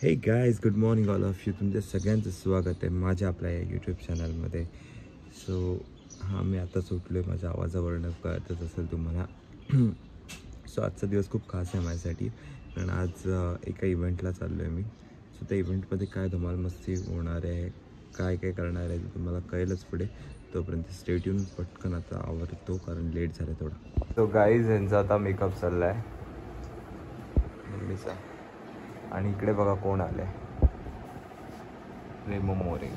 हे guys, good morning all of you. तुमच्या सगळ्यांचं स्वागत आहे माझ्या आपल्या या यूट्यूब चॅनलमध्ये. सो मी आताच उठलो आहे, माझ्या आवाजावरनं कळतच असेल तुम्हाला. सो आजचा दिवस खूप खास आहे माझ्यासाठी, कारण आज एका इव्हेंटला चाललो आहे मी. सो त्या इव्हेंटमध्ये काय धमाल मस्ती होणार आहे, काय काय करणार आहे ते तुम्हाला कळेलच पुढे. तोपर्यंत स्टेट येऊन पटकन आता आवडतो, कारण लेट झालं थोडा. सो गाईज, यांचा आता मेकअप चालला आहे मम्मीचा. आणि इकडे बघा कोण आले, रेमो मोरे.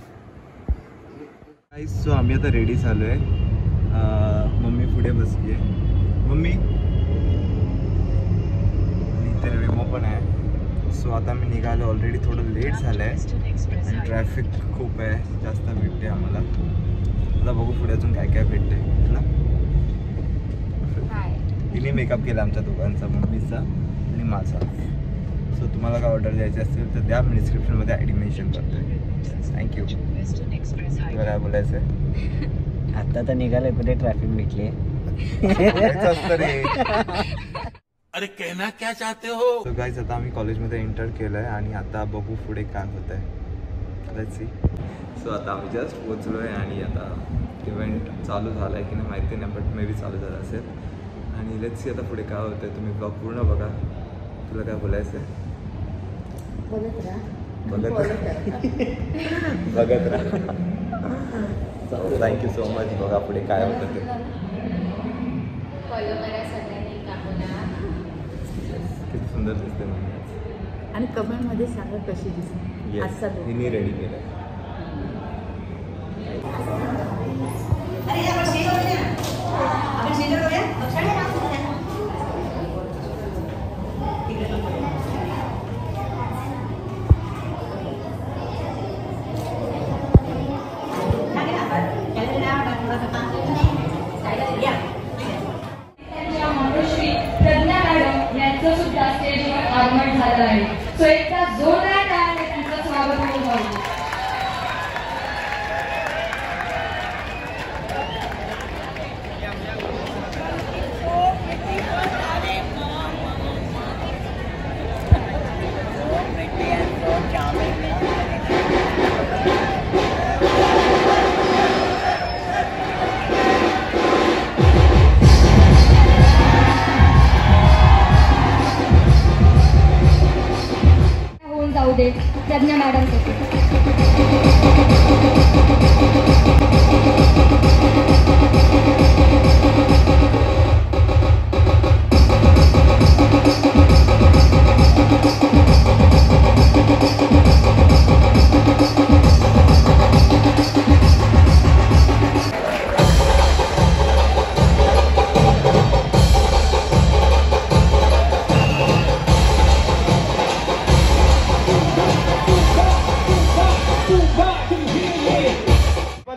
सो आम्ही आता रेडी झालो आहे. मम्मी पुढे बसली आहे. मम्मी आणि इथे रेमो पण आहे. सो आता मी निघालो. ऑलरेडी थोडं लेट झालं आहे आणि ट्रॅफिक खूप आहे, जास्त भेटते आम्हाला. आता बघू पुढे अजून काय काय भेटते ना. तिने मेकअप केला आमच्या दोघांचा, मम्मीचा आणि माझा. सो तुम्हाला काय ऑर्डर द्यायची असेल तर द्या, मी डिस्क्रिप्शनमध्ये आय डी मेन्शन करतो. थँक्यू. तुला काय बोलायचं आहे? आता तर निघालं, कुठे ट्रॅफिक भेटली. अरे कहना क्या चाहते हो. सो गाईज, आता आम्ही कॉलेजमध्ये एंटर केलं आहे आणि आता बघू पुढे काय होत आहे. Let's see. सो आता आम्ही जस्ट पोचलो आहे आणि आता इव्हेंट चालू झाला आहे की नाही माहिती नाही, बट मे बी चालू झालं असेल. आणि लेट्स सी आता पुढे काय होतं आहे. तुम्ही ब्लॉग पूर्ण बघा. तुला काय बोलायचं आहे? बघत राहा. Thank you so much. बघा पुढे काय होतं ते. किती सुंदर दिसते म्हणजे. आणि कमेंटमध्ये सांगा कशी दिसते. येस, हिने रेडी केलं. आगमन झालं आहे. सो एकदा जोरदार टाळ्या त्यांचं स्वागत होऊन जाऊ. जाऊ दे प्रज्ञा मॅडम.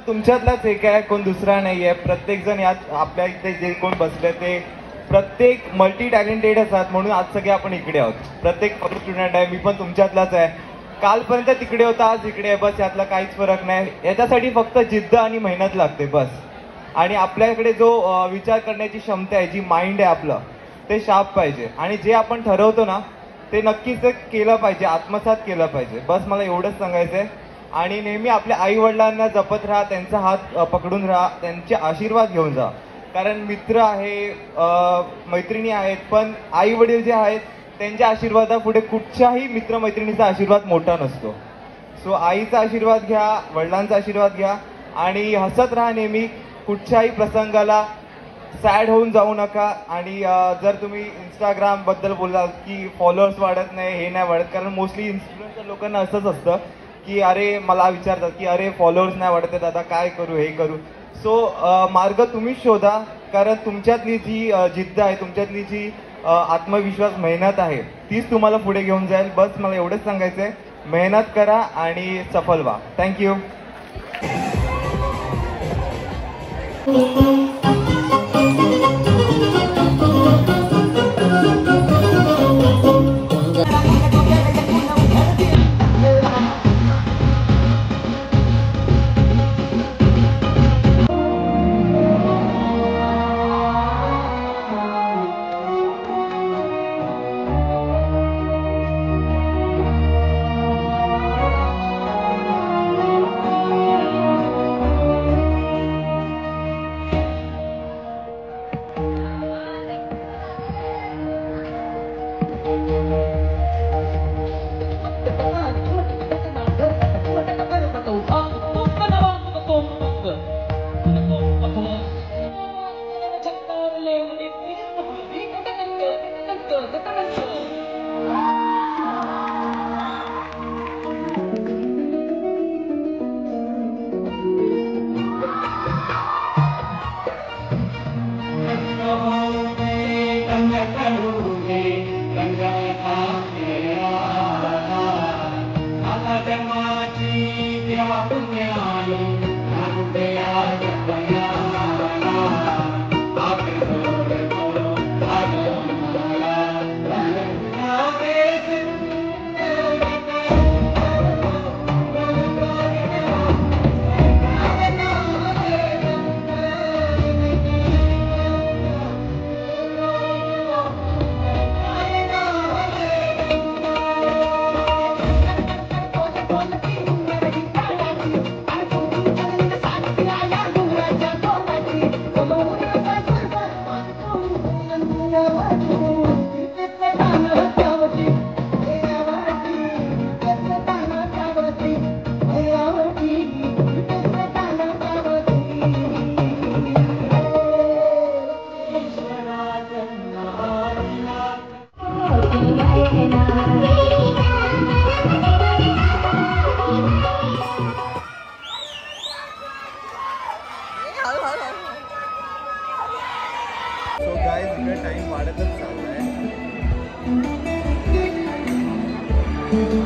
तुमच्यातलाच एक आहे, कोण दुसरा नाही आहे. प्रत्येक जण यात आपल्या इथे जे कोण बसले ते प्रत्येक मल्टी टॅलेंटेड असतात, म्हणून आज सगळे आपण इकडे आहोत. प्रत्येक स्टुडंट आहे. मी पण तुमच्यातलाच आहे. कालपर्यंत तिकडे होता, आज इकडे आहे. बस यातला काहीच फरक नाही. याच्यासाठी फक्त जिद्द आणि मेहनत लागते बस. आणि आपल्याकडे जो विचार करण्याची क्षमता आहे, जी माइंड आहे आपलं, ते शार्प पाहिजे. आणि जे आपण ठरवतो ना ते नक्कीच केलं पाहिजे, आत्मसात केलं पाहिजे. बस मला एवढंच सांगायचं आहे. आणि नेहमी आपल्या आई वडिलांना जपत राहा, त्यांचा हात पकडून राहा, त्यांचे आशीर्वाद घेऊन जा. कारण मित्र आहे, मैत्रिणी आहेत, पण आई वडील जे आहेत त्यांच्या आशीर्वादापुढे कुठच्याही मित्रमैत्रिणीचा आशीर्वाद मोठा नसतो. सो आईचा आशीर्वाद घ्या, वडिलांचा आशीर्वाद घ्या आणि हसत राहा नेहमी. कुठच्याही प्रसंगाला सॅड होऊन जाऊ नका. आणि जर तुम्ही इंस्टाग्रामबद्दल बोलाल की फॉलोअर्स वाढत नाही, हे नाही वाढत, कारण मोस्टली इन्फ्लुएन्सर लोकांना असंच असतं की अरे मला विचारतात की अरे फॉलोअर्स नाही वाढत आहेत, आता काय करू, हे करू. सो मार्ग तुम्हीच शोधा, कारण तुमच्यातली जी जिद्द आहे, तुमच्यातली जी आत्मविश्वास, मेहनत आहे, तीच तुम्हाला पुढे घेऊन जाईल. बस मला एवढंच सांगायचं आहे. मेहनत करा आणि सफल व्हा. थँक्यू.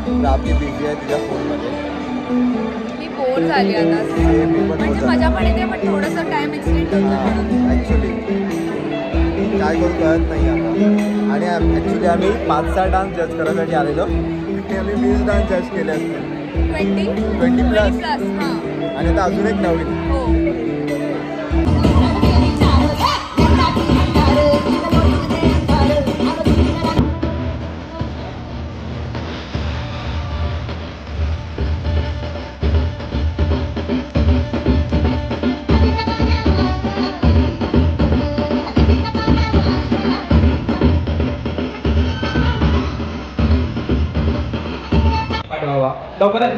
प्राप्ती बिझी आहे तिच्या फोनमध्ये. मी बोर झाली आता. म्हणजे मजा पण येते पण थोडंसं टाइम एक्सटेंड होतो म्हणून. ॲक्च्युली काय करू कळत नाही आता. आणि ॲक्च्युली आम्ही 5-6 डान्स जज करायसाठी आलेलो. तिथे आम्ही 20 डान्स जज केले असते. 20+ हां. आणि आता अजून एक नवीन. हो.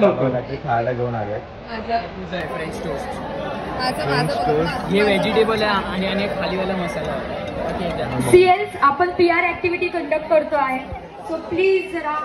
लवकर खायला घेऊन आले. फ्रेंच टोस्ट माझं हे व्हेजिटेबल आहे आणि एक खालीवाला मसाला. सीएल्स आपण PR ऍक्टिव्हिटी कंडक्ट करतो आहे. सो प्लीज जरा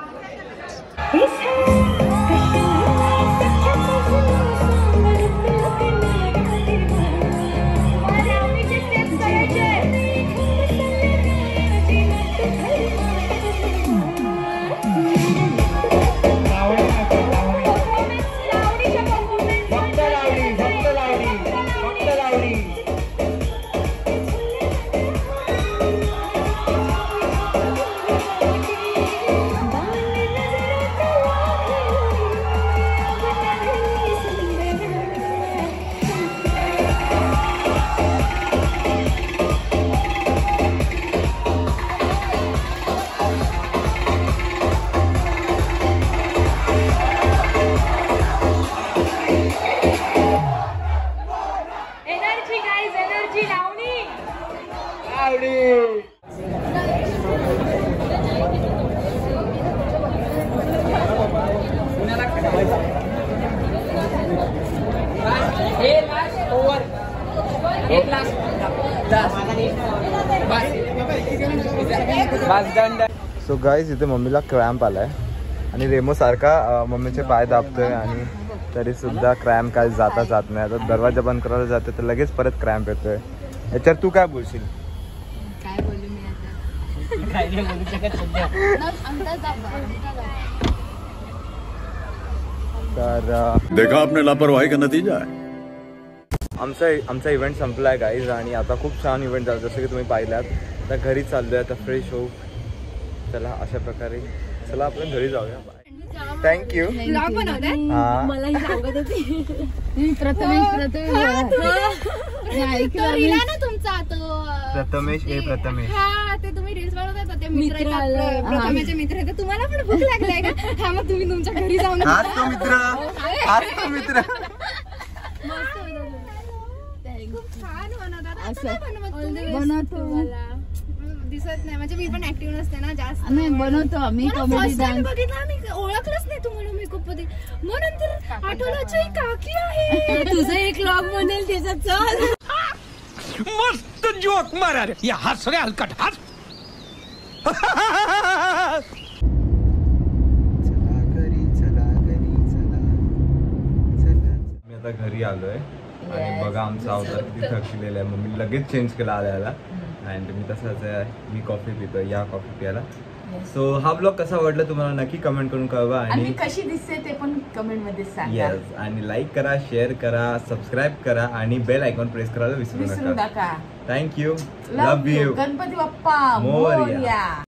सो गाईज इथे मम्मीला क्रॅम्प आलाय आणि रेमो सारखा मम्मीचे पाय दाबतोय आणि तरी सुद्धा क्रॅम्प काय जात नाही. आता दरवाजा बंद करायला जाते तर लगेच परत क्रॅम्प येतोय. याच्यावर तू काय बोलशील? काय बोलू मी आता? काय नाही बोलू शकत सध्या. तर देखा आपने लापरवाही का नतीजा है. आमचा इव्हेंट संपला आहे गाईज आणि आता खूप छान इव्हेंट झाला जसं की तुम्ही पाहिलात. आता घरी चाललोय, आता फ्रेश होऊ. चला अशा प्रकारे चला आपण घरी जाऊया. थँक्यू. मलाही सांगत होती प्रथमेश ते तुम्ही रील्स बनवतात ते मित्र प्रथमेचे मित्र आहेत. तुम्हाला पण भूक लागलाय का? हा मग तुम्ही तुमच्या घरी जाऊन हाच तो मित्र खूप छान बनवतात. दिसत नाही म्हणजे मी पण ऍक्टिव्ह नसते ना जास्त. नाही बनवतो आम्ही कॉमेडी डान्स. बघितला मी ओळखलंच नाही तुम्हाला मेकअप मध्ये. मग नंतर आठवलं ही काकी आहे. तुझं एक व्लॉग बनेल त्याच्यात. चल मस्त जोक मारा रे. या हस रे हलकट हस. मी आता घरी आलोय आणि बघा आमचा अवतार किती थकलेला आहे. मग मी लगेच चेंज केला आल्याला अँड मी तसंच आहे. मी कॉफी पितोय, या कॉफी प्यायला. सो हा ब्लॉग कसा वाटला तुम्हाला नक्की कमेंट करून कळवा आणि कशी दिसते ते पण कमेंट मध्ये सांगा. येस आणि लाईक करा, शेअर करा, सबस्क्राईब करा आणि बेल आयकॉन प्रेस करायला विसरू नका. नका. Thank you. Love you. Ganpati Bappa Morya. Morya.